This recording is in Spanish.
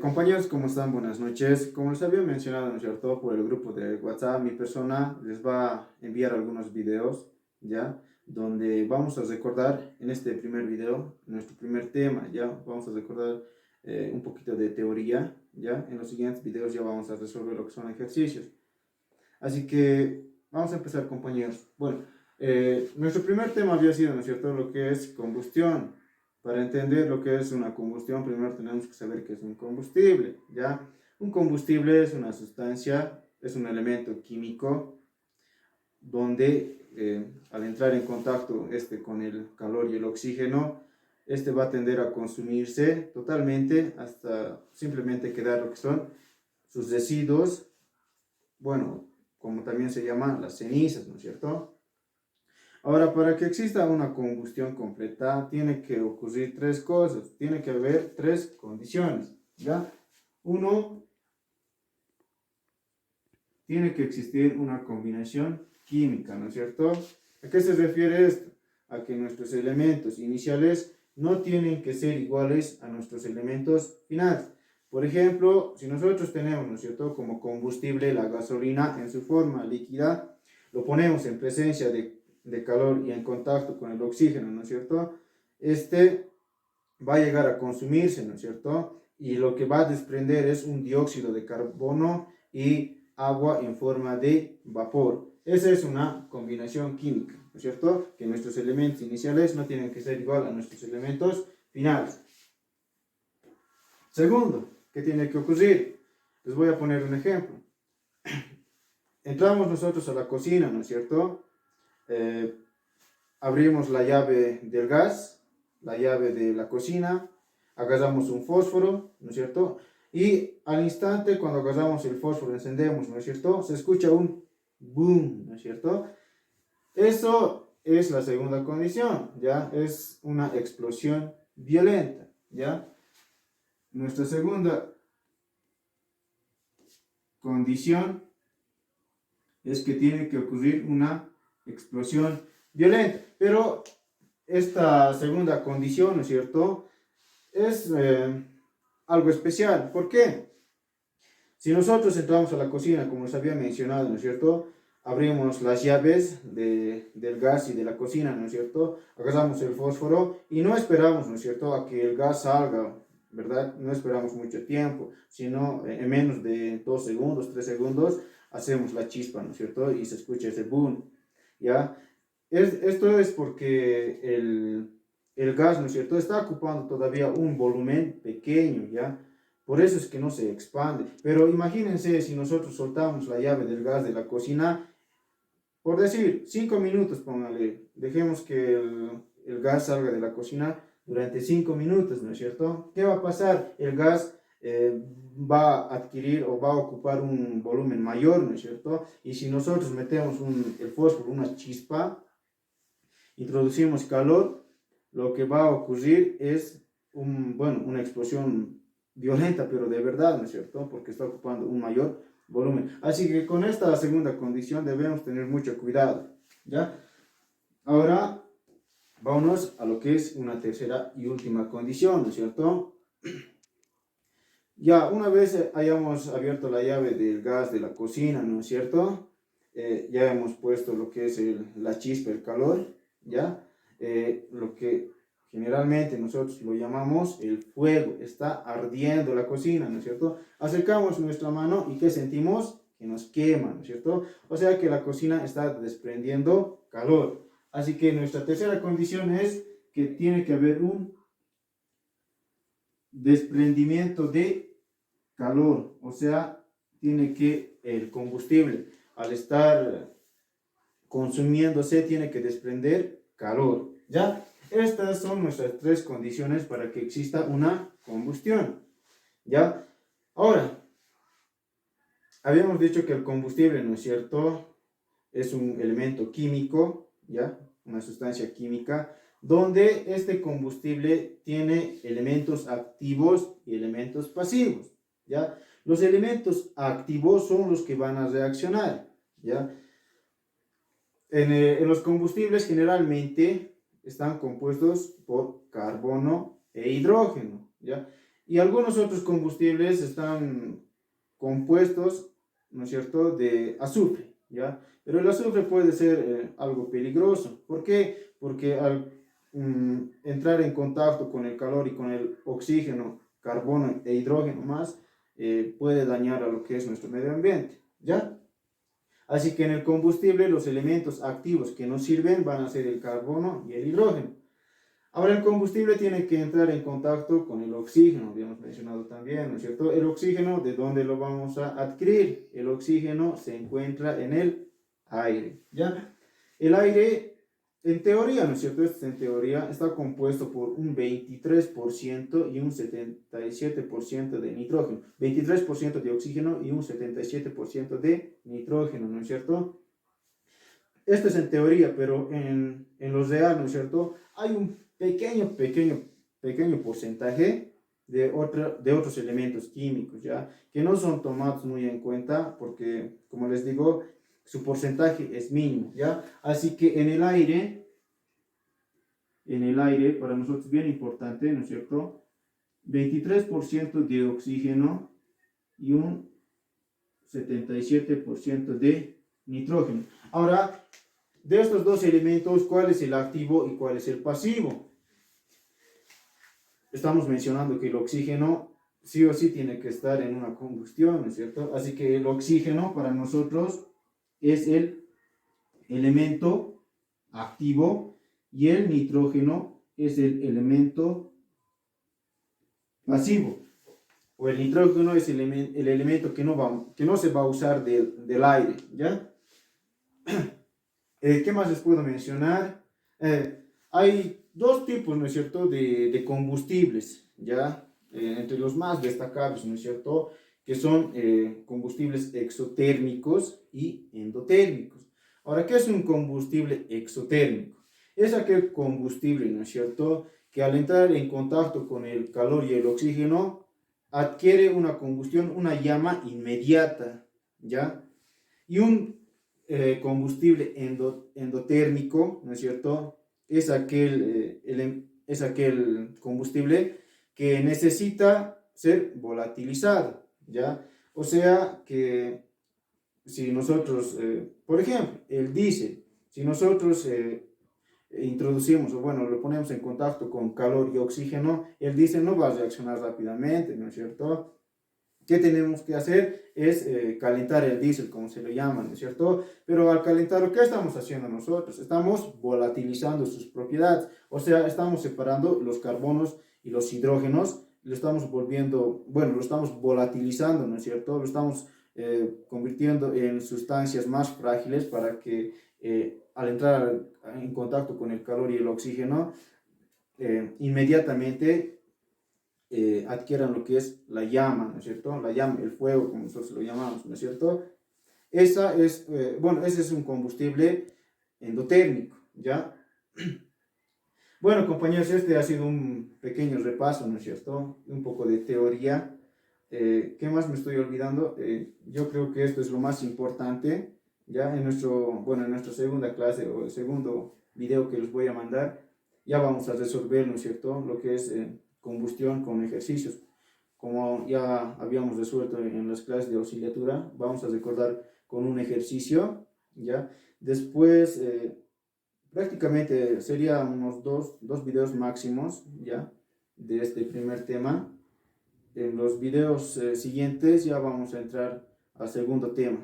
Compañeros, ¿cómo están? Buenas noches. Como les había mencionado, ¿no es cierto? Por el grupo de WhatsApp, mi persona les va a enviar algunos videos, ¿ya? Donde vamos a recordar en este primer video, nuestro primer tema, ¿ya? Vamos a recordar un poquito de teoría, ¿ya? En los siguientes videos ya vamos a resolver lo que son ejercicios. Así que vamos a empezar, compañeros. Bueno, nuestro primer tema había sido, ¿no es cierto?, lo que es combustión. Para entender lo que es una combustión, primero tenemos que saber qué es un combustible, ¿ya? Un combustible es una sustancia, es un elemento químico donde al entrar en contacto con el calor y el oxígeno, este va a tender a consumirse totalmente hasta simplemente quedar lo que son sus residuos, bueno, como también se llaman las cenizas, ¿no es cierto? Ahora, para que exista una combustión completa, tiene que ocurrir tres cosas, tiene que haber tres condiciones, ¿ya? Uno, tiene que existir una combinación química, ¿no es cierto? ¿A qué se refiere esto? A que nuestros elementos iniciales no tienen que ser iguales a nuestros elementos finales. Por ejemplo, si nosotros tenemos, ¿no es cierto?, como combustible la gasolina en su forma líquida, lo ponemos en presencia de calor y en contacto con el oxígeno, ¿no es cierto? Este va a llegar a consumirse, ¿no es cierto? Y lo que va a desprender es un dióxido de carbono y agua en forma de vapor. Esa es una combinación química, ¿no es cierto? Que nuestros elementos iniciales no tienen que ser igual a nuestros elementos finales. Segundo, ¿qué tiene que ocurrir? Les voy a poner un ejemplo. Entramos nosotros a la cocina, ¿no es cierto? Abrimos la llave del gas, la llave de la cocina, agarramos un fósforo, ¿no es cierto? Y al instante, cuando agarramos el fósforo, encendemos, ¿no es cierto? Se escucha un boom, ¿no es cierto? Eso es la segunda condición, ¿ya? Es una explosión violenta, ¿ya? Nuestra segunda condición es que tiene que ocurrir una explosión violenta. Pero esta segunda condición, ¿no es cierto?, es algo especial. ¿Por qué? Si nosotros entramos a la cocina, como les había mencionado, ¿no es cierto?, abrimos las llaves del gas y de la cocina, ¿no es cierto?, agarramos el fósforo y no esperamos, ¿no es cierto?, a que el gas salga, ¿verdad? No esperamos mucho tiempo, sino en menos de 2 segundos, 3 segundos, hacemos la chispa, ¿no es cierto?, y se escucha ese boom, ¿ya? Esto es porque el gas, ¿no es cierto?, está ocupando todavía un volumen pequeño, ¿ya? Por eso es que no se expande. Pero imagínense si nosotros soltamos la llave del gas de la cocina, por decir, 5 minutos, póngale, dejemos que el gas salga de la cocina durante 5 minutos, ¿no es cierto? ¿Qué va a pasar? El gas va a adquirir o va a ocupar un volumen mayor, ¿no es cierto? Y si nosotros metemos el fósforo, una chispa, introducimos calor, lo que va a ocurrir es una explosión violenta, pero de verdad, ¿no es cierto? Porque está ocupando un mayor volumen. Así que con esta segunda condición debemos tener mucho cuidado, ¿ya? Ahora, vámonos a lo que es una tercera y última condición, ¿no es cierto? Ya, una vez hayamos abierto la llave del gas de la cocina, ¿no es cierto? Ya hemos puesto lo que es la chispa, el calor, ¿ya? Lo que generalmente nosotros lo llamamos el fuego, está ardiendo la cocina, ¿no es cierto? Acercamos nuestra mano y ¿qué sentimos? Que nos quema, ¿no es cierto? O sea que la cocina está desprendiendo calor. Así que nuestra tercera condición es que tiene que haber un desprendimiento de calor, o sea, tiene que el combustible al estar consumiéndose tiene que desprender calor, ¿ya? Estas son nuestras tres condiciones para que exista una combustión, ¿ya? Ahora, habíamos dicho que el combustible, ¿no es cierto?, es un elemento químico, ¿ya? Una sustancia química, donde este combustible tiene elementos activos y elementos pasivos, ¿ya? Los elementos activos son los que van a reaccionar, ¿ya? En los combustibles generalmente están compuestos por carbono e hidrógeno, ¿ya? Y algunos otros combustibles están compuestos, ¿no es cierto?, de azufre, ¿ya? Pero el azufre puede ser algo peligroso. ¿Por qué? Porque al entrar en contacto con el calor y con el oxígeno, carbono e hidrógeno más, puede dañar a lo que es nuestro medio ambiente, ¿ya? Así que en el combustible los elementos activos que nos sirven van a ser el carbono y el hidrógeno. Ahora el combustible tiene que entrar en contacto con el oxígeno, habíamos mencionado también, ¿no es cierto? El oxígeno, ¿de dónde lo vamos a adquirir? El oxígeno se encuentra en el aire, ¿ya? El aire, en teoría, ¿no es cierto? Esto es en teoría, está compuesto por un 23% y un 77% de nitrógeno. 23% de oxígeno y un 77% de nitrógeno, ¿no es cierto? Esto es en teoría, pero en lo real, ¿no es cierto? Hay un pequeño porcentaje de otros elementos químicos, ¿ya? Que no son tomados muy en cuenta porque, como les digo, su porcentaje es mínimo, ¿ya? Así que en el aire, para nosotros es bien importante, ¿no es cierto? 23% de oxígeno y un 77% de nitrógeno. Ahora, de estos dos elementos, ¿cuál es el activo y cuál es el pasivo? Estamos mencionando que el oxígeno sí o sí tiene que estar en una combustión, ¿no es cierto? Así que el oxígeno para nosotros es el elemento activo y el nitrógeno es el elemento pasivo. O el nitrógeno es el elemento que no se va a usar del aire, ¿ya? ¿Qué más les puedo mencionar? Hay dos tipos, ¿no es cierto?, de combustibles, ¿ya? Entre los más destacables, ¿no es cierto?, que son combustibles exotérmicos y endotérmicos. Ahora, ¿qué es un combustible exotérmico? Es aquel combustible, ¿no es cierto?, que al entrar en contacto con el calor y el oxígeno, adquiere una combustión, una llama inmediata, ¿ya? Y un combustible endotérmico, ¿no es cierto? Es aquel combustible que necesita ser volatilizado, ¿ya? O sea que si nosotros, por ejemplo, el diésel, si nosotros introducimos, o bueno, lo ponemos en contacto con calor y oxígeno, el diésel no va a reaccionar rápidamente, ¿no es cierto? ¿Qué tenemos que hacer? Es calentar el diésel, como se le llama, ¿no es cierto? Pero al calentarlo, ¿qué estamos haciendo nosotros? Estamos volatilizando sus propiedades, o sea, estamos separando los carbonos y los hidrógenos, lo estamos volviendo, bueno, lo estamos volatilizando, ¿no es cierto? Lo estamos convirtiendo en sustancias más frágiles para que al entrar en contacto con el calor y el oxígeno, inmediatamente adquieran lo que es la llama, ¿no es cierto? La llama, el fuego, como nosotros lo llamamos, ¿no es cierto? Ese es un combustible endotérmico, ¿ya? Bueno, compañeros, este ha sido un pequeño repaso, ¿no es cierto? Un poco de teoría. ¿Qué más me estoy olvidando? Yo creo que esto es lo más importante, ya en nuestra segunda clase o el segundo video que les voy a mandar, ya vamos a resolver, ¿no es cierto?, lo que es combustión con ejercicios. Como ya habíamos resuelto en las clases de auxiliatura, vamos a recordar con un ejercicio, ¿ya? Después, prácticamente serían unos dos videos máximos, ¿ya?, de este primer tema. En los videos siguientes ya vamos a entrar al segundo tema.